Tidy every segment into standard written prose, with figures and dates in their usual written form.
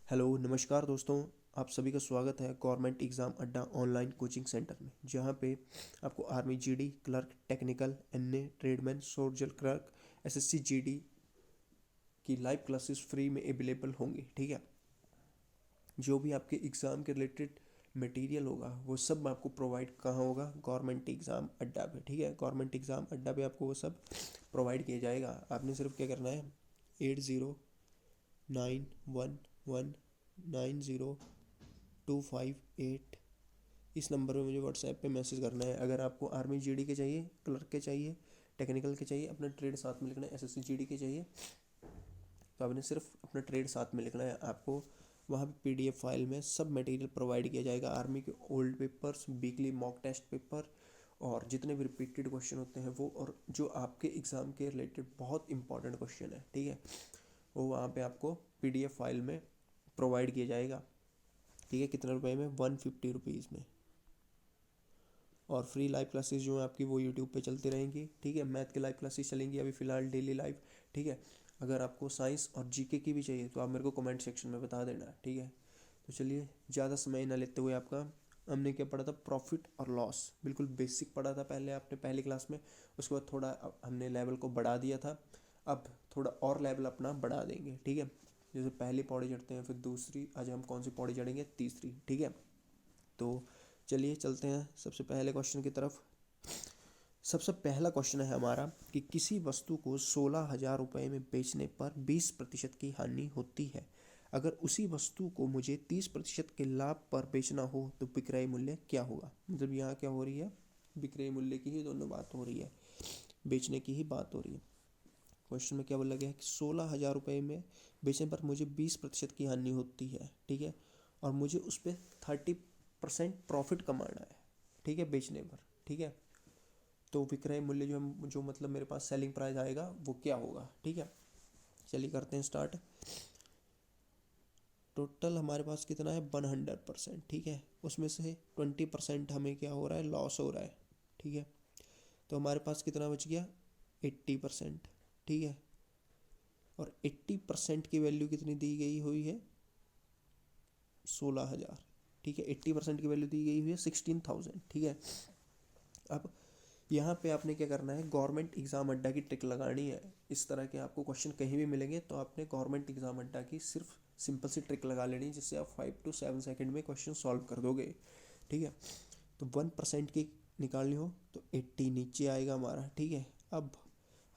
Hello नमस्कार दोस्तों। आप सभी का स्वागत है गवर्नमेंट एग्ज़ाम अड्डा ऑनलाइन कोचिंग सेंटर में, जहां पे आपको army GD clerk, technical, NA, tradesman, soldier clerk, SSC GD की लाइव क्लासेस फ्री में अवेलेबल होंगी। ठीक है, जो भी आपके एग्ज़ाम के रिलेटेड मटेरियल होगा वो सब आपको प्रोवाइड कहाँ होगा? गवर्नमेंट एग्ज़ाम अड्डा पे। ठीक है, गवर्नमेंट एग्ज़ाम अड्डा पे आपको वो सब प्रोवाइड किया जाएगा। आपने सिर्फ क्या करना है, 8091190258 इस नंबर पे मुझे व्हाट्सएप पे मैसेज करना है। अगर आपको आर्मी जीडी के चाहिए, क्लर्क के चाहिए, टेक्निकल के चाहिए, अपना ट्रेड साथ में लिखना है, एसएससी जीडी के चाहिए तो आपने सिर्फ अपना ट्रेड साथ में लिखना है। आपको वहाँ पे पीडीएफ फाइल में सब मटेरियल प्रोवाइड किया जाएगा। आर्मी के old papers, weekly mock test paper और जितने भी रिपीटेड क्वेश्चन होते हैं वो, और जो आपके एग्ज़ाम के रिलेटेड बहुत इंपॉर्टेंट क्वेश्चन है, ठीक है, वो वहाँ पे आपको पीडीएफ फाइल में प्रोवाइड किया जाएगा। ठीक है, कितने रुपए में? 150 रुपीज़ में। और फ्री लाइव क्लासेस जो हैं आपकी वो यूट्यूब पे चलती रहेंगी। ठीक है, मैथ की लाइव क्लासेस चलेंगी अभी फ़िलहाल डेली लाइव। ठीक है, अगर आपको साइंस और जीके की भी चाहिए तो आप मेरे को कमेंट सेक्शन में बता देना। ठीक है, तो चलिए ज़्यादा समय ना लेते हुए, आपका हमने क्या पढ़ा था? प्रॉफिट और लॉस। बिल्कुल बेसिक पढ़ा था पहले आपने पहली क्लास में। उसके बाद थोड़ा हमने लेवल को बढ़ा दिया था, अब थोड़ा और लेवल अपना बढ़ा देंगे। ठीक है, जैसे पहली पौड़ी चढ़ते हैं, फिर दूसरी, आज हम कौन सी पौड़ी चढ़ेंगे? तीसरी। ठीक है, तो चलिए चलते हैं सबसे पहले क्वेश्चन की तरफ। सबसे पहला क्वेश्चन है हमारा कि किसी वस्तु को 16,000 रुपये में बेचने पर 20% की हानि होती है। अगर उसी वस्तु को मुझे 30% के लाभ पर बेचना हो तो विक्रय मूल्य क्या होगा? मतलब यहाँ क्या हो रही है? विक्रय मूल्य की ही दोनों बात हो रही है, बेचने की ही बात हो रही है। क्वेश्चन में क्या बोला गया है कि 16,000 रुपये में बेचने पर मुझे 20% की हानि होती है। ठीक है, और मुझे उस पर 30% प्रॉफिट कमाना है। ठीक है, बेचने पर। ठीक है, तो विक्रय मूल्य जो मतलब मेरे पास सेलिंग प्राइस आएगा वो क्या होगा? ठीक है, चलिए करते हैं स्टार्ट। टोटल हमारे पास कितना है? 100%। ठीक है, उसमें से 20% हमें क्या हो रहा है? लॉस हो रहा है। ठीक है, तो हमारे पास कितना बच गया? 80%। ठीक है, और 80% की वैल्यू कितनी दी गई हुई है? 16,000। ठीक है, 80% की वैल्यू दी गई हुई है 16,000। ठीक है, अब यहाँ पे आपने क्या करना है? गवर्नमेंट एग्ज़ाम अड्डा की ट्रिक लगानी है। इस तरह के आपको क्वेश्चन कहीं भी मिलेंगे तो आपने गवर्नमेंट एग्ज़ाम अड्डा की सिर्फ सिंपल सी ट्रिक लगा लेनी, जिससे आप 5 to 7 सेकेंड में क्वेश्चन सॉल्व कर दोगे। ठीक है, तो 1% की निकालनी हो तो 80 नीचे आएगा हमारा। ठीक है, अब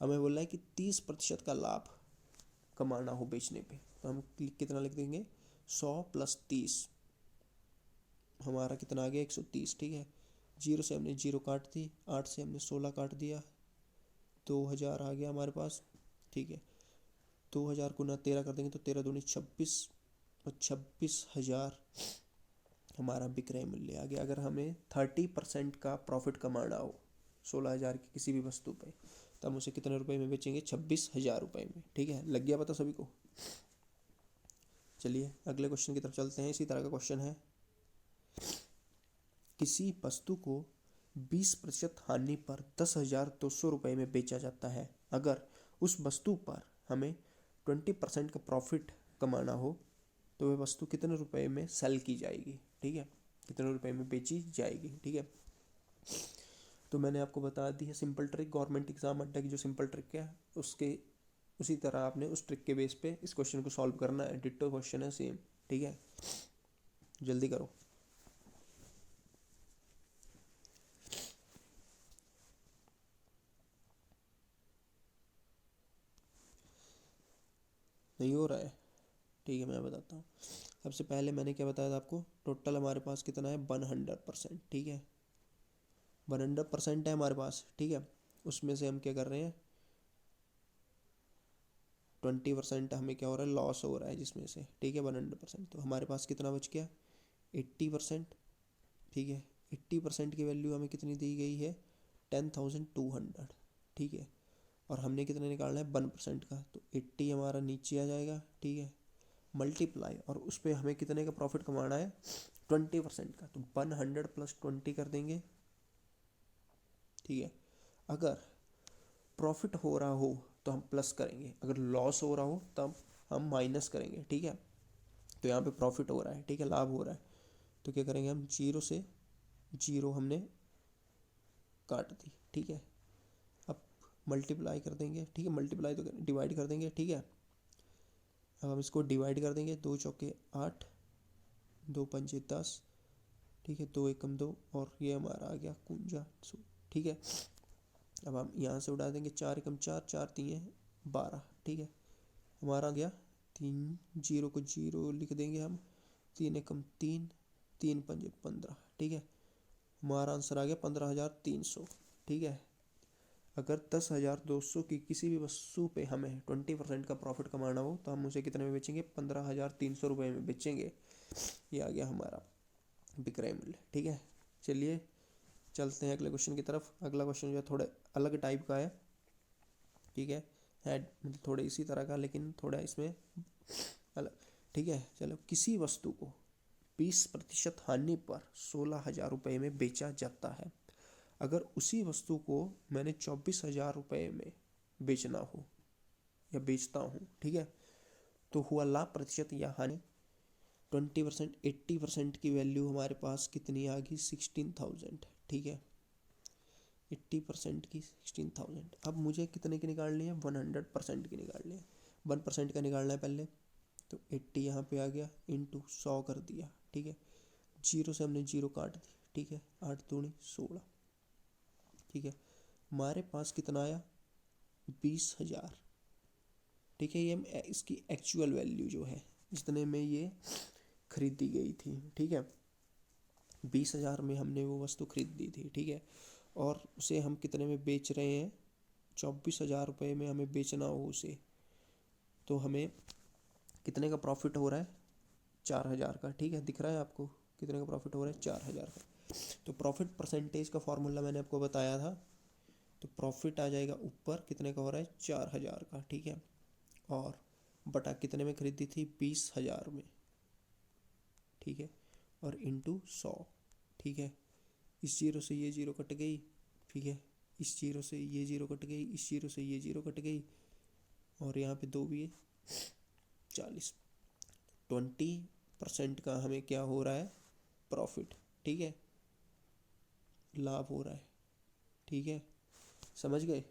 हमें बोलना है कि 30% का लाभ कमाना हो बेचने पे, तो हम कितना लिख देंगे? 100 + 30, हमारा कितना आ गया? 130। ठीक है, जीरो से हमने जीरो काट दी, 8 से हमने 16 काट दिया, 2,000 आ गया हमारे पास। ठीक है, 2,000 को ना 13 कर देंगे तो 13 दूनी 26, और 26,000 हमारा विक्रय मूल्य आ गया। अगर हमें 30% का प्रॉफिट कमाना हो 16,000 की किसी भी वस्तु पे, तो हम उसे कितने रुपए में बेचेंगे? 26,000 रुपये में। ठीक है, लग गया पता सभी को? चलिए अगले क्वेश्चन की तरफ चलते हैं। इसी तरह का क्वेश्चन है, किसी वस्तु को 20% हानि पर 10,200 रुपये में बेचा जाता है। अगर उस वस्तु पर हमें 20% का प्रॉफिट कमाना हो तो वह वस्तु कितने रुपए में सेल की जाएगी? ठीक है, कितने रुपए में बेची जाएगी? ठीक है, तो मैंने आपको बता दी है सिंपल ट्रिक। गवर्नमेंट एग्जाम अड्डा की जो सिंपल ट्रिक है उसके उसी तरह आपने उस ट्रिक के बेस पे इस क्वेश्चन को सॉल्व करना है। डिट्टो क्वेश्चन है, सेम। ठीक है, जल्दी करो। नहीं हो रहा है? ठीक है, मैं बताता हूँ। सबसे पहले मैंने क्या बताया था आपको? टोटल हमारे पास कितना है? 100%। ठीक है, 100% है हमारे पास। ठीक है, उसमें से हम क्या कर रहे हैं? 20% हमें क्या हो रहा है? लॉस हो रहा है जिसमें से। ठीक है, 100%, तो हमारे पास कितना बच गया? 80%। ठीक है, 80% की वैल्यू हमें कितनी दी गई है? 10,200। ठीक है, और हमने कितना निकालना है? 1% का, तो 80 हमारा नीचे आ जाएगा। ठीक है, मल्टीप्लाई, और उस पर हमें कितने का प्रॉफिट कमाना है? 20% का, तो 100 + 20 कर देंगे। ठीक है, अगर प्रॉफिट हो रहा हो तो हम प्लस करेंगे, अगर लॉस हो रहा हो तब हम माइनस करेंगे। ठीक है, तो यहाँ पे प्रॉफिट हो रहा है, ठीक है, लाभ हो रहा है। तो क्या करेंगे हम, जीरो से जीरो हमने काट दी, ठीक है। अब मल्टीप्लाई कर देंगे, ठीक है, मल्टीप्लाई तो डिवाइड कर देंगे, ठीक है। अब हम इसको डिवाइड कर देंगे, 2 चौके 8, 2 पंजे 10, ठीक है, 2 एकम 2, और ये हमारा आ गया कुंजा, ठीक है। अब हम यहाँ से उड़ा देंगे, 4 एकम 4, 4 तीन 12, ठीक है। हमारा आ गया 3, जीरो को जीरो लिख देंगे हम, 3 एकम 3, 3 पंजे 15, ठीक है। हमारा आंसर आ गया 15,300, ठीक है। अगर 10,200 की किसी भी वस्तु पे हमें 20% का प्रॉफिट कमाना हो तो हम उसे कितने में बेचेंगे, 15,300 रुपये में बेचेंगे। ये आ गया हमारा विक्रय मूल्य, ठीक है। चलिए चलते हैं अगले क्वेश्चन की तरफ। अगला क्वेश्चन जो है थोड़ा अलग टाइप का है, ठीक है मतलब थोड़े इसी तरह का, लेकिन थोड़ा इसमें अलग, ठीक है। चलो, किसी वस्तु को 20% हानि पर 16,000 रुपये में बेचा जाता है। अगर उसी वस्तु को मैंने 24,000 रुपये में बेचना हो या बेचता हूँ, ठीक है, तो हुआ लाभ प्रतिशत या हानि 20%, 80% की वैल्यू हमारे पास कितनी आ गई, 16,000, ठीक है। 80% की 16,000। अब मुझे कितने की निकालनी है, 100% की निकालनी है। 1% का निकालना है पहले, तो 80 यहाँ पे आ गया, इंटू 100 कर दिया, ठीक है। जीरो से हमने जीरो काट दी, ठीक है, 8 दूनी 16, ठीक है। हमारे पास कितना आया, 20,000, ठीक है। ये इसकी एक्चुअल वैल्यू जो है, जितने में ये खरीदी गई थी, ठीक है। 20,000 में हमने वो वस्तु खरीदी थी, ठीक है, और उसे हम कितने में बेच रहे हैं, 24,000 रुपये में हमें बेचना हो उसे, तो हमें कितने का प्रॉफिट हो रहा है, 4,000 का, ठीक है। दिख रहा है आपको कितने का प्रॉफिट हो रहा है, 4,000 का। तो प्रॉफिट परसेंटेज का फॉर्मूला मैंने आपको बताया था, तो प्रॉफिट आ जाएगा ऊपर कितने का हो रहा है, 4,000 का, ठीक है। और बटा कितने में खरीदी थी, 20,000 में, ठीक है, और इंटू 100, ठीक है। इस जीरो से ये जीरो कट गई, ठीक है, इस जीरो से ये जीरो कट गई, इस जीरो से ये जीरो कट गई, और यहाँ पे 2 भी है, 40। 20% का हमें क्या हो रहा है, प्रॉफिट, ठीक है, लाभ हो रहा है, ठीक है। समझ गए,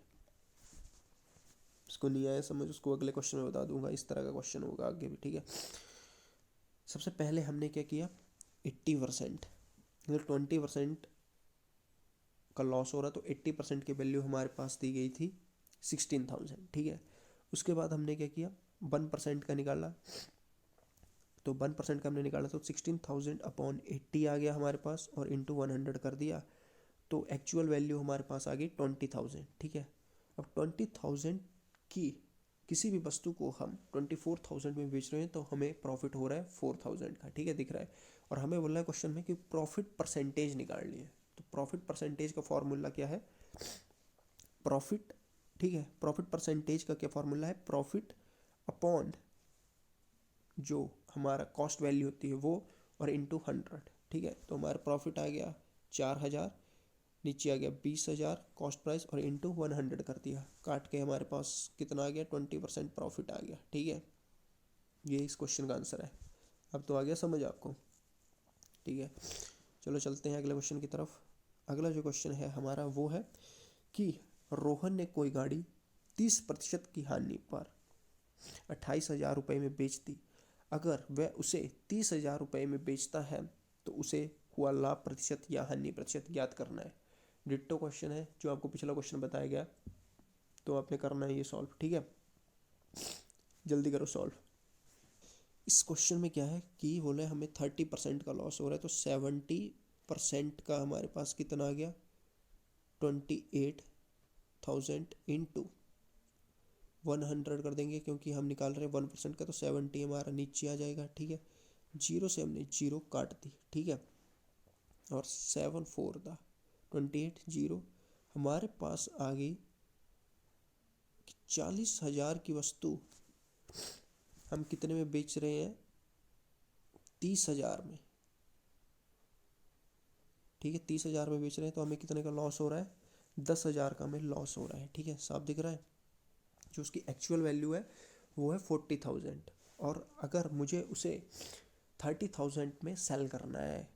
इसको नहीं आया समझ, उसको अगले क्वेश्चन में बता दूंगा, इस तरह का क्वेश्चन होगा आगे भी, ठीक है। सबसे पहले हमने क्या किया, 80%, मतलब 20% का लॉस हो रहा, तो 80% की वैल्यू हमारे पास दी गई थी 16,000, ठीक है। उसके बाद हमने क्या किया, 1% का निकाला, तो 1% का हमने निकाला तो 16,000 अपॉन 80 आ गया हमारे पास, और इंटू 100 कर दिया, तो एक्चुअल वैल्यू हमारे पास आ गई 20,000, ठीक है। अब 20,000 की किसी भी वस्तु को हम 24,000 में बेच रहे हैं, तो हमें प्रॉफिट हो रहा है 4,000 का, ठीक है, दिख रहा है। और हमें बोला है क्वेश्चन में कि प्रॉफिट परसेंटेज निकालनी है, तो प्रॉफिट परसेंटेज का फॉर्मूला क्या है, प्रॉफिट, ठीक है। प्रॉफिट परसेंटेज का क्या फॉर्मूला है, प्रॉफिट अपॉन जो हमारा कॉस्ट वैल्यू होती है वो, और इंटू 100, ठीक है। तो हमारा प्रॉफिट आ गया 4,000, नीचे आ गया 20,000 कॉस्ट प्राइस, और इंटू 100 कर दिया, काट के हमारे पास कितना आ गया, 20% प्रॉफिट आ गया, ठीक है। ये इस क्वेश्चन का आंसर है। अब तो आ गया समझ आपको, ठीक है। चलो चलते हैं अगले क्वेश्चन की तरफ। अगला जो क्वेश्चन है हमारा वो है कि रोहन ने कोई गाड़ी 30% की हानि पर 28,000 रुपये में बेच दी। अगर वह उसे 30,000 रुपये में बेचता है तो उसे हुआ लाभ प्रतिशत या हानि प्रतिशत ज्ञात करना है। डिट्टो क्वेश्चन है जो आपको पिछला क्वेश्चन बताया गया, तो आपने करना है ये सॉल्व, ठीक है। जल्दी करो सॉल्व। इस क्वेश्चन में क्या है कि बोले हमें 30% का लॉस हो रहा है, तो 70% का हमारे पास कितना आ गया, 28,000 इंटू 100 कर देंगे, क्योंकि हम निकाल रहे हैं 1% का, तो 70 हमारा नीचे आ जाएगा, ठीक है। जीरो से हमने जीरो काट दी, ठीक है, और 7 4 था 28, जीरो हमारे पास आ गई 40,000 की वस्तु हम कितने में बेच रहे हैं, 30,000 में, ठीक है। 30,000 में बेच रहे हैं, तो हमें कितने का लॉस हो रहा है, 10,000 का हमें लॉस हो रहा है, ठीक है, साफ दिख रहा है। जो उसकी एक्चुअल वैल्यू है वो है 40,000, और अगर मुझे उसे 30,000 में सेल करना है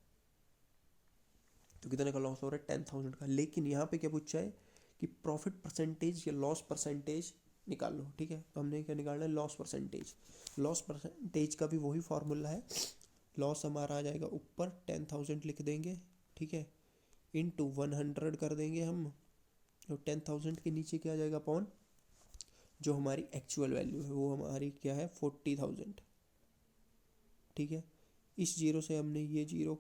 तो कितने का लॉस हो रहा है, 10,000 का। लेकिन यहाँ पे क्या पूछा है कि प्रॉफिट परसेंटेज या लॉस परसेंटेज निकाल लो, ठीक है। तो हमने क्या निकालना है, लॉस परसेंटेज। लॉस परसेंटेज का भी वही फॉर्मूला है, लॉस हमारा आ जाएगा ऊपर 10,000 लिख देंगे, ठीक है, इंटू 100 कर देंगे हम, और 10,000 के नीचे क्या आ जाएगा अपॉन जो हमारी एक्चुअल वैल्यू है, वो हमारी क्या है 40,000, ठीक है। इस जीरो से हमने ये जीरो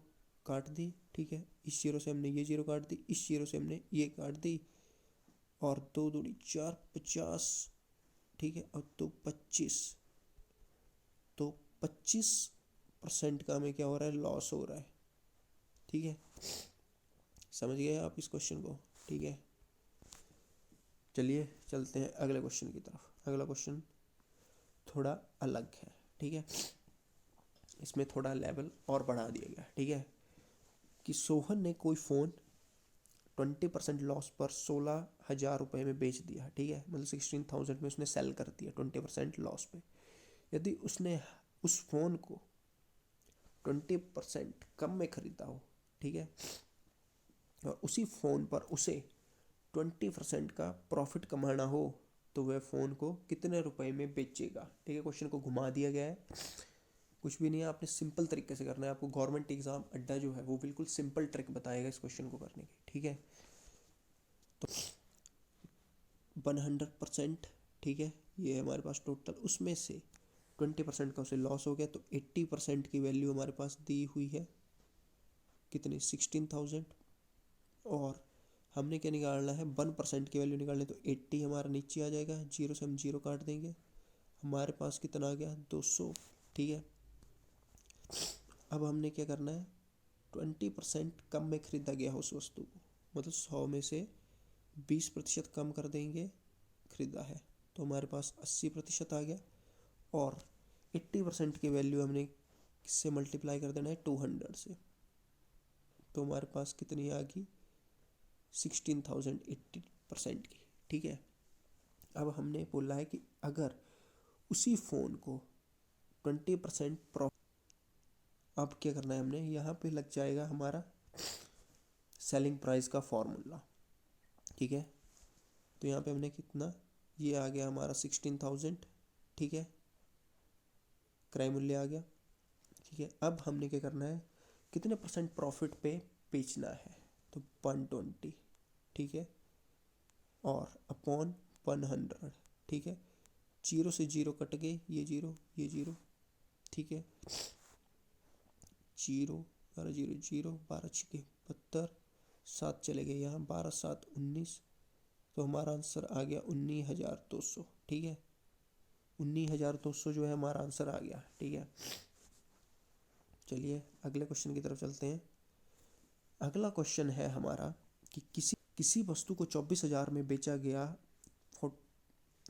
काट दी, ठीक है, इस जीरो से हमने ये जीरो काट दी, इस जीरो से हमने ये काट दी, और 2 दूनी 4, 50, ठीक है, और 2 25, तो 25% का हमें क्या हो रहा है, लॉस हो रहा है, ठीक है। समझ गए आप इस क्वेश्चन को, ठीक है। चलिए चलते हैं अगले क्वेश्चन की तरफ। अगला क्वेश्चन थोड़ा अलग है, ठीक है, इसमें थोड़ा लेवल और बढ़ा दिया गया, ठीक है, कि सोहन ने कोई फ़ोन 20% लॉस पर 16,000 रुपये में बेच दिया, ठीक है, मतलब 16,000 में उसने सेल कर दिया 20% लॉस पे। यदि उसने उस फ़ोन को 20% कम में ख़रीदा हो, ठीक है, और उसी फ़ोन पर उसे 20% का प्रॉफिट कमाना हो, तो वह फ़ोन को कितने रुपए में बेचेगा, ठीक है। क्वेश्चन को घुमा दिया गया है, कुछ भी नहीं है, आपने सिंपल तरीके से करना है। आपको गवर्नमेंट एग्जाम अड्डा जो है वो बिल्कुल सिंपल ट्रिक बताएगा इस क्वेश्चन को करने की, ठीक है। तो 100%, ठीक है, ये है हमारे पास टोटल, उसमें से 20% का उसे लॉस हो गया, तो 80% की वैल्यू हमारे पास दी हुई है, कितनी 16,000, और हमने क्या निकालना है 1% की वैल्यू निकालनी है, तो 80 हमारा नीचे आ जाएगा, जीरो से हम जीरो काट देंगे, हमारे पास कितना आ गया 200, ठीक है। अब हमने क्या करना है, 20% कम में खरीदा गया उस वस्तु को, मतलब 100 में से 20% कम कर देंगे, खरीदा है, तो हमारे पास 80% आ गया, और 80% की वैल्यू हमने किससे मल्टीप्लाई कर देना है 200 से, तो हमारे पास कितनी आ गई 16,000 80% की, ठीक है। अब हमने बोला है कि अगर उसी फ़ोन को 20% प्रॉफिट, अब क्या करना है हमने, यहाँ पे लग जाएगा हमारा सेलिंग प्राइस का फॉर्मूला, ठीक है। तो यहाँ पे हमने कितना, ये आ गया हमारा 16,000, ठीक है, क्रय मूल्य आ गया, ठीक है। अब हमने क्या करना है, कितने परसेंट प्रॉफिट पे बेचना है, तो 120, ठीक है, और अपॉन 100, ठीक है, जीरो से जीरो कट गए, ये जीरो, ठीक है, जीरो 12 जीरो जीरो 12 छिके 72, 7 चले गए यहाँ, 12 7 19, तो हमारा आंसर आ गया 19,200, ठीक है, 19,200 जो है हमारा आंसर आ गया, ठीक है। चलिए अगले क्वेश्चन की तरफ चलते हैं। अगला क्वेश्चन है हमारा कि किसी वस्तु को 24,000 में बेचा गया,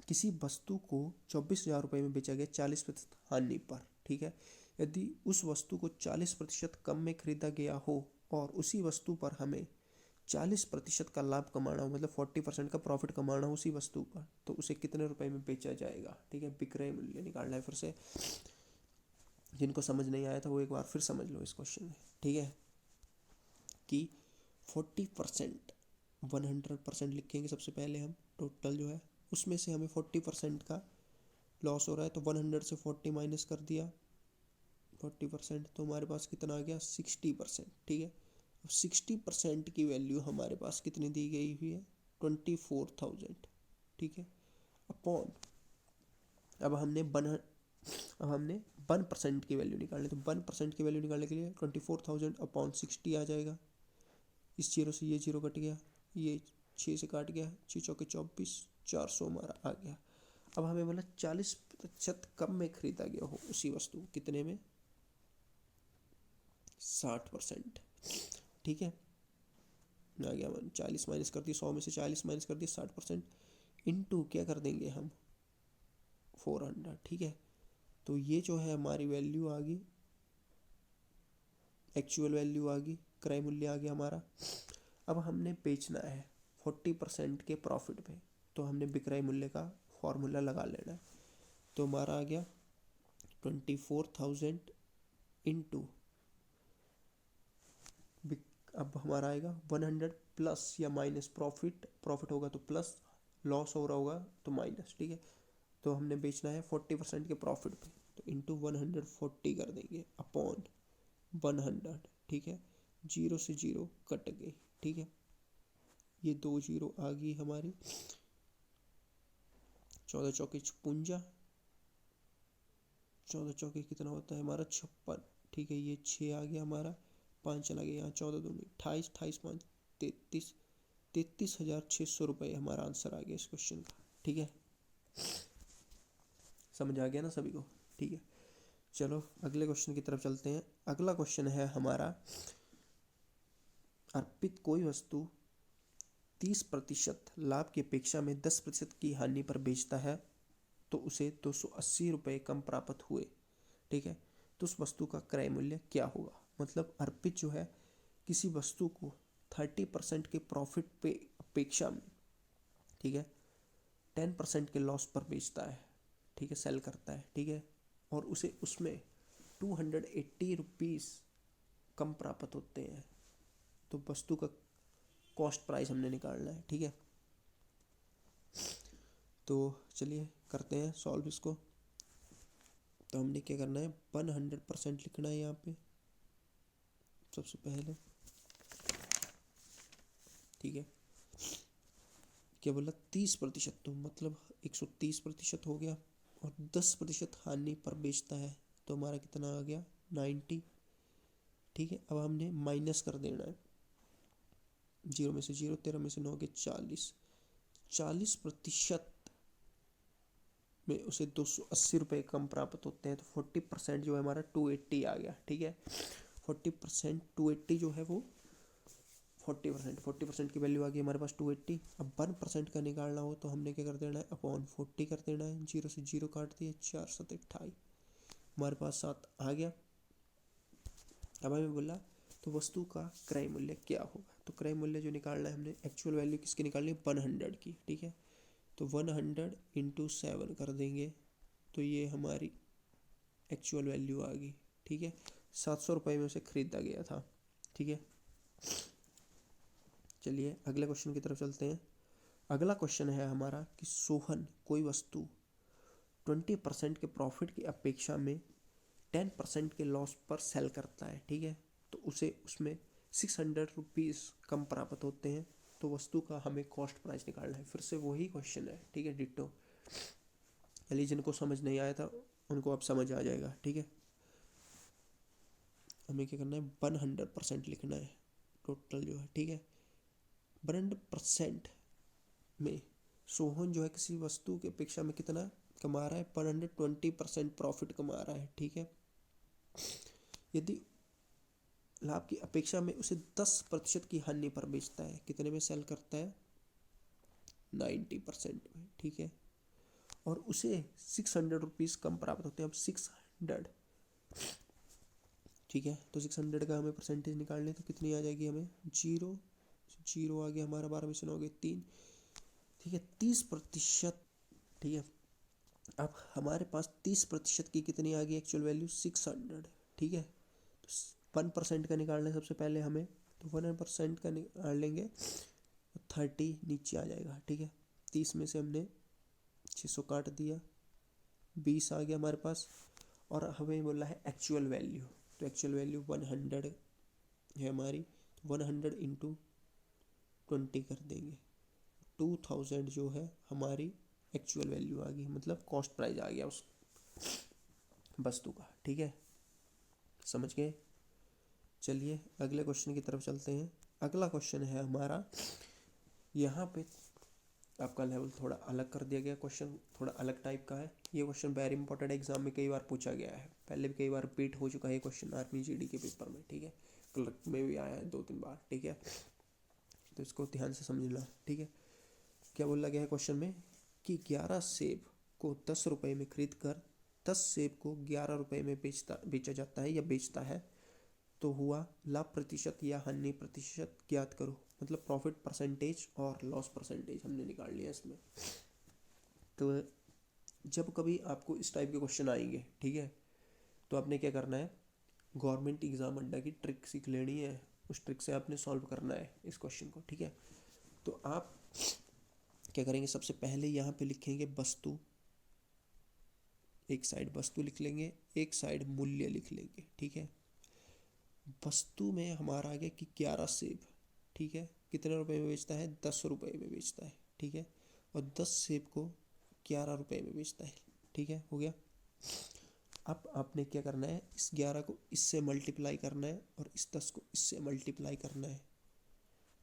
किसी वस्तु को 24,000 रुपये में बेचा गया 40% हानि पर, ठीक है। यदि उस वस्तु को 40% कम में खरीदा गया हो और उसी वस्तु पर हमें 40% का लाभ कमाना हो, मतलब 40% का प्रॉफिट कमाना हो उसी वस्तु पर, तो उसे कितने रुपए में बेचा जाएगा, ठीक है। विक्रय मूल्य निकालना है फिर से, जिनको समझ नहीं आया था वो एक बार फिर समझ लो इस क्वेश्चन में, ठीक है, कि 40% 100% लिखेंगे सबसे पहले हम, टोटल जो है उसमें से हमें 40% का लॉस हो रहा है, तो 100 से 40 माइनस कर दिया 40%, तो हमारे पास कितना आ गया 60%, ठीक है। अब 60% की वैल्यू हमारे पास कितनी दी गई हुई है 24,000, ठीक है, अपॉन, अब हमने 1% की वैल्यू निकालनी, तो 1% की वैल्यू निकालने के लिए 24,000 अपॉन 60 आ जाएगा, इस जीरो से ये जीरो कट गया, ये 6 से काट गया, 6 चौके 24, 400 हमारा आ गया। अब हमें बोला 40% कम में खरीदा गया हो उसी वस्तु को, कितने में 60%, ठीक है, आ गया 40 माइनस कर दिया, 100 में से 40 माइनस कर दिया 60%, इनटू क्या कर देंगे हम 400, ठीक है। तो ये जो है हमारी वैल्यू आ गई, एक्चुअल वैल्यू आ गई, क्रय मूल्य आ गया हमारा। अब हमने बेचना है 40% के प्रॉफिट पे, तो हमने विक्रय मूल्य का फॉर्मूला लगा लेना है, तो हमारा आ गया 24,000 इंटू, अब हमारा आएगा 100 प्लस या माइनस प्रॉफिट, प्रॉफिट होगा तो प्लस, लॉस हो रहा होगा तो माइनस, ठीक है। तो हमने बेचना है 40% के प्रॉफिट पे, तो इंटू 140 कर देंगे अपॉन 100, ठीक है। जीरो से जीरो कट गई, ठीक है। ये 2 जीरो आ गई हमारी, 14 चौके 56, 14 चौके कितना होता है हमारा 56, ठीक है। ये 6 आ गया हमारा, 5 चला गया यहाँ, 14 दूनी 28, 28 5 33, 33,600 रुपये हमारा आंसर आ गया इस क्वेश्चन का, ठीक है। समझ आ गया ना सभी को, ठीक है। चलो अगले क्वेश्चन की तरफ चलते हैं। अगला क्वेश्चन है हमारा, अर्पित कोई वस्तु 30% लाभ की अपेक्षा में 10% की हानि पर बेचता है तो उसे 280 रुपये कम प्राप्त हुए, ठीक है। तो उस वस्तु का क्रय मूल्य क्या होगा। मतलब अर्पित जो है किसी वस्तु को 30% के प्रॉफिट पे अपेक्षा में, ठीक है, 10% के लॉस पर बेचता है, ठीक है, सेल करता है, ठीक है। और उसे उसमें 280 रुपीज़ कम प्राप्त होते हैं, तो वस्तु का कॉस्ट प्राइस हमने निकालना है, ठीक है। तो चलिए करते हैं सॉल्व इसको। तो हमने क्या करना है, 100% लिखना है यहाँ पे सबसे पहले, ठीक है। क्या बोला 30%, तो मतलब 130% हो गया, और 10% हानि पर बेचता है तो हमारा कितना आ गया 90, ठीक है। अब हमने माइनस कर देना है, 0 में से 0, 13 में से 9 के 40, 40% में उसे 280 रुपये कम प्राप्त होते हैं, तो 40% जो है हमारा 280 आ गया, ठीक है। 40% 280 जो है वो 40% की वैल्यू आ गई हमारे पास 280। अब 1% का निकालना हो तो हमने क्या कर देना है, अपॉन 40 कर देना है, 0 से 0 काट दिए, 4 7 28, हमारे पास 7 आ गया। अब हमें बोला तो वस्तु का क्रय मूल्य क्या होगा। तो क्रय मूल्य जो निकालना है हमने, एक्चुअल वैल्यू किसकी निकालनी है 100 की, ठीक है। तो 100 इंटू 7 कर देंगे, तो ये हमारी एक्चुअल वैल्यू आ गई, ठीक है। 700 रुपये में उसे खरीदा गया था, ठीक है। चलिए अगले क्वेश्चन की तरफ चलते हैं। अगला क्वेश्चन है हमारा कि सोहन कोई वस्तु 20% के प्रॉफिट की अपेक्षा में 10% के लॉस पर सेल करता है, ठीक है। तो उसे उसमें 600 रुपीज़ कम प्राप्त होते हैं, तो वस्तु का हमें कॉस्ट प्राइस निकालना है। फिर से वही क्वेश्चन है, ठीक है, डिट्टो। चलिए जिनको समझ नहीं आया था उनको अब समझ आ जाएगा, ठीक है। हमें क्या करना है, 100% लिखना है टोटल जो है, ठीक है। 100% में सोहन जो है किसी वस्तु की अपेक्षा में कितना कमा रहा है, 120% प्रॉफिट कमा रहा है, ठीक है। यदि लाभ की अपेक्षा में उसे 10% की हानि पर बेचता है, कितने में सेल करता है 90% में, ठीक है। और उसे 600 रुपीज़ कम प्राप्त होते हैं। अब 600, ठीक है, तो 600 का हमें परसेंटेज निकालने तो कितनी आ जाएगी हमें, 0 0 आ गया हमारा, 12 में से 9 गए 3, ठीक है, 30%, ठीक है। अब हमारे पास 30% की कितनी आ गई एक्चुअल वैल्यू 600, ठीक है। तो 1% का निकालना है सबसे पहले हमें, तो 1% का निकाल लेंगे, 30 नीचे आ जाएगा, ठीक है। 30 में से हमने 600 काट दिया, 20 आ गया हमारे पास, और हमें बोला है एक्चुअल वैल्यू, तो एक्चुअल वैल्यू 100 है हमारी, तो 100 इंटू 20 कर देंगे, 2000 जो है हमारी एक्चुअल वैल्यू आ गई, मतलब कॉस्ट प्राइस आ गया उस वस्तु का, ठीक है। समझ गए। चलिए अगले क्वेश्चन की तरफ चलते हैं। अगला क्वेश्चन है हमारा, यहाँ पे आपका लेवल थोड़ा अलग कर दिया गया, क्वेश्चन थोड़ा अलग टाइप का है। ये क्वेश्चन वेरी इंपॉर्टेंट एग्जाम में कई बार पूछा गया है, पहले भी कई बार रिपीट हो चुका है ये क्वेश्चन आर्मी जीडी के पेपर में, ठीक है। क्लर्क में भी आया है 2-3 बार, ठीक है। तो इसको ध्यान से समझना, ठीक है। क्या बोला गया है क्वेश्चन में कि 11 सेब को 10 रुपये में खरीद कर 10 सेब को 11 रुपये में बेचा जाता है या बेचता है, तो हुआ लाभ प्रतिशत या हानि प्रतिशत ज्ञात करो। मतलब प्रॉफिट परसेंटेज और लॉस परसेंटेज हमने निकाल लिया इसमें। तो जब कभी आपको इस टाइप के क्वेश्चन आएंगे, ठीक है, तो आपने क्या करना है, गवर्नमेंट एग्ज़ाम अड्डा की ट्रिक सीख लेनी है, उस ट्रिक से आपने सॉल्व करना है इस क्वेश्चन को, ठीक है। तो आप क्या करेंगे, सबसे पहले यहाँ पे लिखेंगे वस्तु, एक साइड वस्तु लिख लेंगे, एक साइड मूल्य लिख लेंगे, ठीक है। वस्तु में हमारा आ गया कि 11 सेब, ठीक है, कितने रुपए में बेचता है, 10 रुपए में बेचता है, ठीक है, और 10 सेब को 11 रुपए में बेचता है, ठीक है, हो गया। अब आपने क्या करना है, इस 11 को इससे मल्टीप्लाई करना है और इस 10 को इससे मल्टीप्लाई करना है।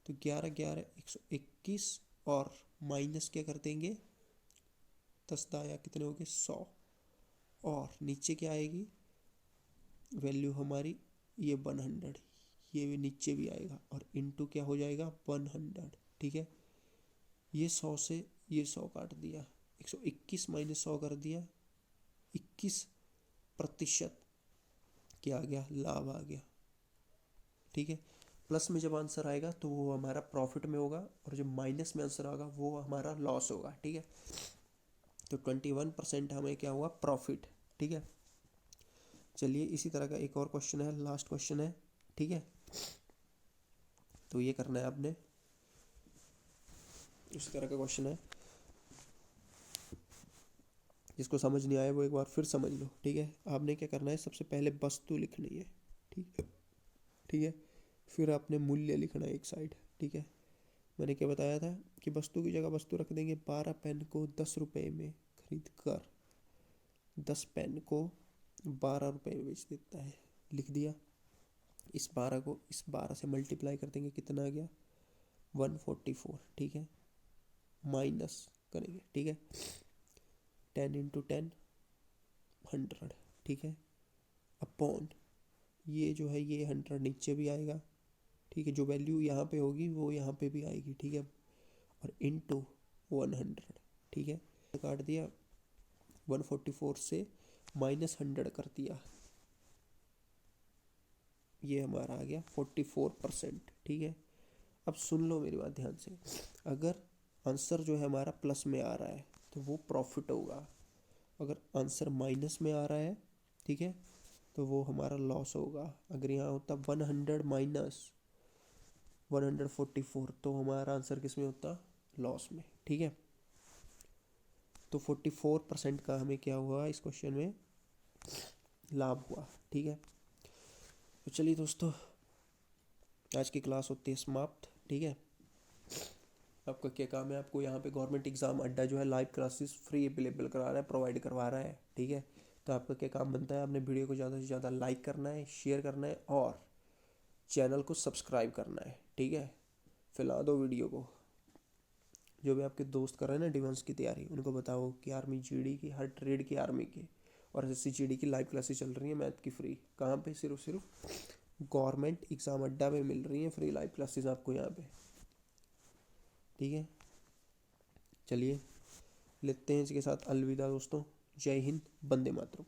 तो 11 11 121 और माइनस क्या कर देंगे, 10 दाया कितने हो गए, 100, और नीचे क्या आएगी वैल्यू हमारी, ये 100, ये भी नीचे भी आएगा और इनटू क्या हो जाएगा 100, ठीक है। ये 100 से ये 100 काट दिया, 121 माइनस 100 कर दिया, 21% क्या आ गया, लाभ आ गया, ठीक है। प्लस में जब आंसर आएगा तो वो हमारा प्रॉफिट में होगा, और जब माइनस में आंसर आएगा वो हमारा लॉस होगा, ठीक है। तो 21% हमें क्या हुआ, प्रॉफिट, ठीक है। चलिए इसी तरह का एक और क्वेश्चन है, लास्ट क्वेश्चन है, ठीक है। तो ये करना है आपने, इसी तरह का क्वेश्चन है, जिसको समझ नहीं आया वो एक बार फिर समझ लो, ठीक है। आपने क्या करना है, सबसे पहले वस्तु लिखनी है, ठीक है, ठीक है। फिर आपने मूल्य लिखना है एक साइड, ठीक है। मैंने क्या बताया था कि वस्तु की जगह वस्तु रख देंगे, 12 पेन को 10 रुपये में खरीद कर 10 पेन को 12 रुपये में बेच देता है, लिख दिया। इस 12 को इस 12 से मल्टीप्लाई कर देंगे, कितना आ गया 144, ठीक है, माइनस करेंगे, ठीक है, 10 इंटू 10 100, ठीक है, अपॉन ये जो है ये 100 नीचे भी आएगा, ठीक है, जो वैल्यू यहाँ पे होगी वो यहाँ पे भी आएगी, ठीक है, और इनटू 100, ठीक है। काट दिया, 144 से -100 कर दिया, ये हमारा आ गया 44%, ठीक है। अब सुन लो मेरी बात ध्यान से, अगर आंसर जो है हमारा प्लस में आ रहा है तो वो प्रॉफिट होगा, अगर आंसर माइनस में आ रहा है, ठीक है, तो वो हमारा लॉस होगा। अगर यहाँ होता 100 माइनस 144 तो हमारा आंसर किस में होता, लॉस में, ठीक है। तो 44% का हमें क्या हुआ इस क्वेश्चन में, लाभ हुआ, ठीक है। तो चलिए दोस्तों, आज की क्लास होती है समाप्त, ठीक है। आपका क्या काम है, आपको यहाँ पे गवर्नमेंट एग्ज़ाम अड्डा जो है लाइव क्लासेस फ्री अवेलेबल करा रहा है, प्रोवाइड करवा रहा है, ठीक है। तो आपका क्या काम बनता है, आपने वीडियो को ज़्यादा से ज़्यादा लाइक करना है, शेयर करना है और चैनल को सब्सक्राइब करना है, ठीक है। फैला दो वीडियो को, जो भी आपके दोस्त कर रहे हैं ना डिफेंस की तैयारी, उनको बताओ कि आर्मी जीडी की, हर ट्रेड की आर्मी की और एसएससी जीडी की लाइव क्लासेस चल रही हैं मैथ की फ्री। कहाँ पे, सिर्फ गवर्नमेंट एग्ज़ाम अड्डा में मिल रही हैं फ्री लाइव क्लासेस आपको यहाँ पे, ठीक है। चलिए लेते हैं इसके साथ अलविदा दोस्तों, जय हिंद, वंदे मातरम।